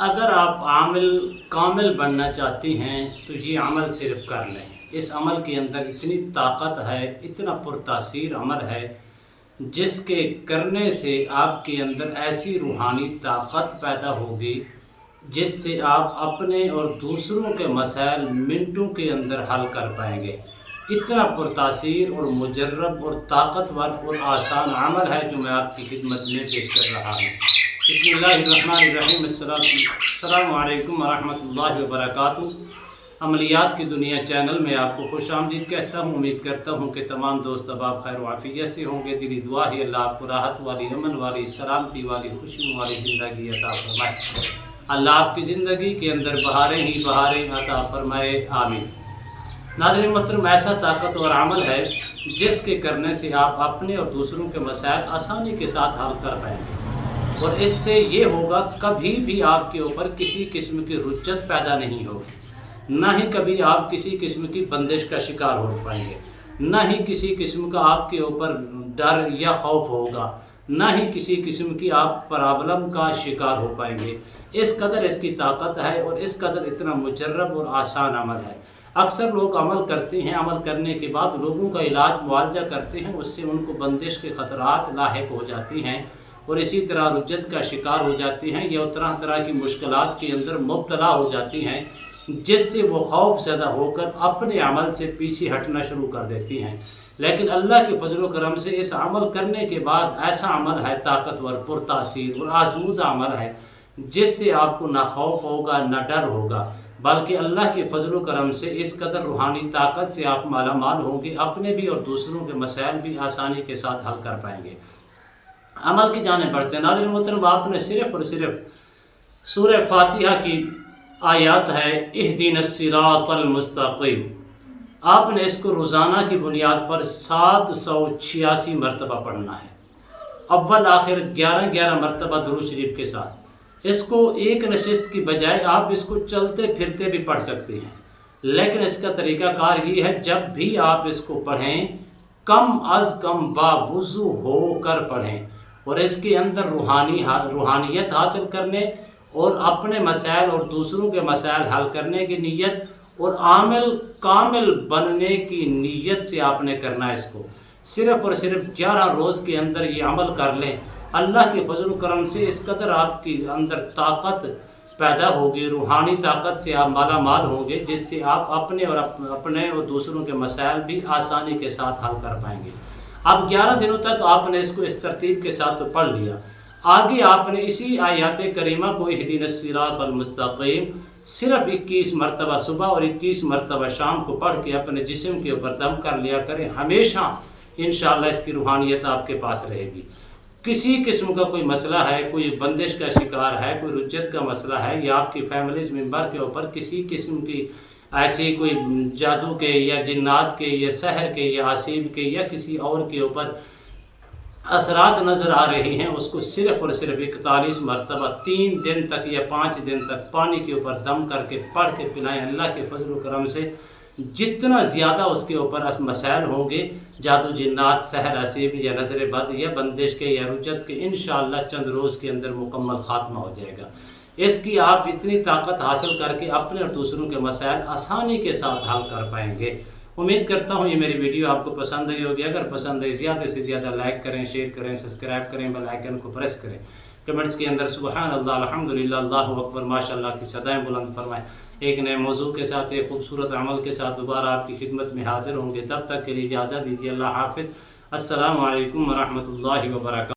اگر آپ عامل کامل بننا چاہتی ہیں تو یہ عمل صرف کر لیں۔ اس عمل کے اندر اتنی طاقت ہے، اتنا پرتاثیر عمل ہے جس کے کرنے سے آپ کے اندر ایسی روحانی طاقت پیدا ہوگی جس سے آپ اپنے اور دوسروں کے مسائل منٹوں کے اندر حل کر پائیں گے۔ اتنا پرتاثیر اور مجرب اور طاقتور اور آسان عمل ہے جو میں آپ کی خدمت میں پیش کر رہا ہوں۔ بسم اللہ الرحمن الرحیم۔ السلام علیکم ورحمۃ اللہ وبرکاتہ۔ عملیات کی دنیا چینل میں آپ کو خوش آمدید کہتا ہوں۔ امید کرتا ہوں کہ تمام دوست احباب خیر و عافیت سے ہوں گے۔ دلی دعا ہے اللہ آپ کو راحت والی، امن والی، سلامتی والی، خوشیوں والی زندگی عطا فرمائے۔ اللہ آپ کی زندگی کے اندر بہاریں ہی بہاریں عطا فرمائے، آمین۔ ناظرین محترم، ایسا طاقتور عمل ہے جس کے کرنے سے آپ اپنے اور دوسروں کے مسائل آسانی کے ساتھ حل کر پائیں گے، اور اس سے یہ ہوگا کبھی بھی آپ کے اوپر کسی قسم کی رجت پیدا نہیں ہوگی، نہ ہی کبھی آپ کسی قسم کی بندش کا شکار ہو پائیں گے، نہ ہی کسی قسم کا آپ کے اوپر ڈر یا خوف ہوگا، نہ ہی کسی قسم کی آپ پرابلم کا شکار ہو پائیں گے۔ اس قدر اس کی طاقت ہے اور اس قدر اتنا مجرب اور آسان عمل ہے۔ اکثر لوگ عمل کرتے ہیں، عمل کرنے کے بعد لوگوں کا علاج معالجہ کرتے ہیں، اس سے ان کو بندش کے خطرات لاحق ہو جاتی ہیں اور اسی طرح رجت کا شکار ہو جاتی ہیں یا طرح طرح کی مشکلات کے اندر مبتلا ہو جاتی ہیں، جس سے وہ خوف زدہ ہو کر اپنے عمل سے پیچھے ہٹنا شروع کر دیتی ہیں۔ لیکن اللہ کے فضل و کرم سے اس عمل کرنے کے بعد ایسا عمل ہے طاقتور، پرتاثیر اور آزمودہ عمل ہے جس سے آپ کو نہ خوف ہوگا نہ ڈر ہوگا، بلکہ اللہ کے فضل و کرم سے اس قدر روحانی طاقت سے آپ مالا مال ہوں گے، اپنے بھی اور دوسروں کے مسائل بھی آسانی کے ساتھ حل کر پائیں گے۔ عمل کی جانب بڑھتے ہیں۔ ناظرین محترم، آپ نے صرف اور صرف سورہ فاتحہ کی آیات ہے اہدنا الصراط المستقیم، آپ نے اس کو روزانہ کی بنیاد پر 786 مرتبہ پڑھنا ہے، اول آخر 11 مرتبہ درود شریف کے ساتھ۔ اس کو ایک نشست کی بجائے آپ اس کو چلتے پھرتے بھی پڑھ سکتے ہیں، لیکن اس کا طریقہ کار یہ ہے جب بھی آپ اس کو پڑھیں کم از کم باوضو ہو کر پڑھیں، اور اس کے اندر روحانیت حاصل کرنے اور اپنے مسائل اور دوسروں کے مسائل حل کرنے کی نیت اور عامل کامل بننے کی نیت سے آپ نے کرنا ہے۔ اس کو صرف اور صرف 11 روز کے اندر یہ عمل کر لیں، اللہ کے فضل و کرم سے اس قدر آپ کے اندر طاقت پیدا ہوگی، روحانی طاقت سے آپ مالا مال ہوں گے، جس سے آپ اپنے اور دوسروں کے مسائل بھی آسانی کے ساتھ حل کر پائیں گے۔ اب 11 دنوں تک آپ نے اس کو اس ترتیب کے ساتھ پڑھ لیا، آگے آپ نے اسی آیات کریمہ کو اہدنا الصراط المستقیم صرف 21 مرتبہ صبح اور 21 مرتبہ شام کو پڑھ کے اپنے جسم کے اوپر دم کر لیا کریں، ہمیشہ انشاءاللہ اس کی روحانیت آپ کے پاس رہے گی۔ کسی قسم کا کوئی مسئلہ ہے، کوئی بندش کا شکار ہے، کوئی رجت کا مسئلہ ہے، یا آپ کی فیملیز ممبر کے اوپر کسی قسم کی ایسی کوئی جادو کے یا جنات کے یا سحر کے یا عصیب کے یا کسی اور کے اوپر اثرات نظر آ رہی ہیں، اس کو صرف اور صرف 41 مرتبہ 3 دن تک یا 5 دن تک پانی کے اوپر دم کر کے پڑھ کے پلائیں۔ اللہ کے فضل و کرم سے جتنا زیادہ اس کے اوپر مسائل ہوں گے، جادو جنات سحر عصیب یا نظر بد یا بندش کے یا رجت کے، انشاءاللہ چند روز کے اندر مکمل خاتمہ ہو جائے گا۔ اس کی آپ اتنی طاقت حاصل کر کے اپنے اور دوسروں کے مسائل آسانی کے ساتھ حل کر پائیں گے۔ امید کرتا ہوں یہ میری ویڈیو آپ کو پسند آئی ہوگی۔ اگر پسند آئی زیادہ سے زیادہ لائک کریں، شیئر کریں، سبسکرائب کریں، بیل آئیکن کو پریس کریں، کمنٹس کے اندر سبحان اللہ، الحمدللہ، اللہ اکبر، ماشاءاللہ کی صدائیں بلند فرمائیں۔ ایک نئے موضوع کے ساتھ، ایک خوبصورت عمل کے ساتھ دوبارہ آپ کی خدمت میں حاضر ہوں گے۔ تب تک کے لیے اجازت دیجیے، اللہ حافظ، السلام علیکم ورحمۃ اللہ وبرکاتہ۔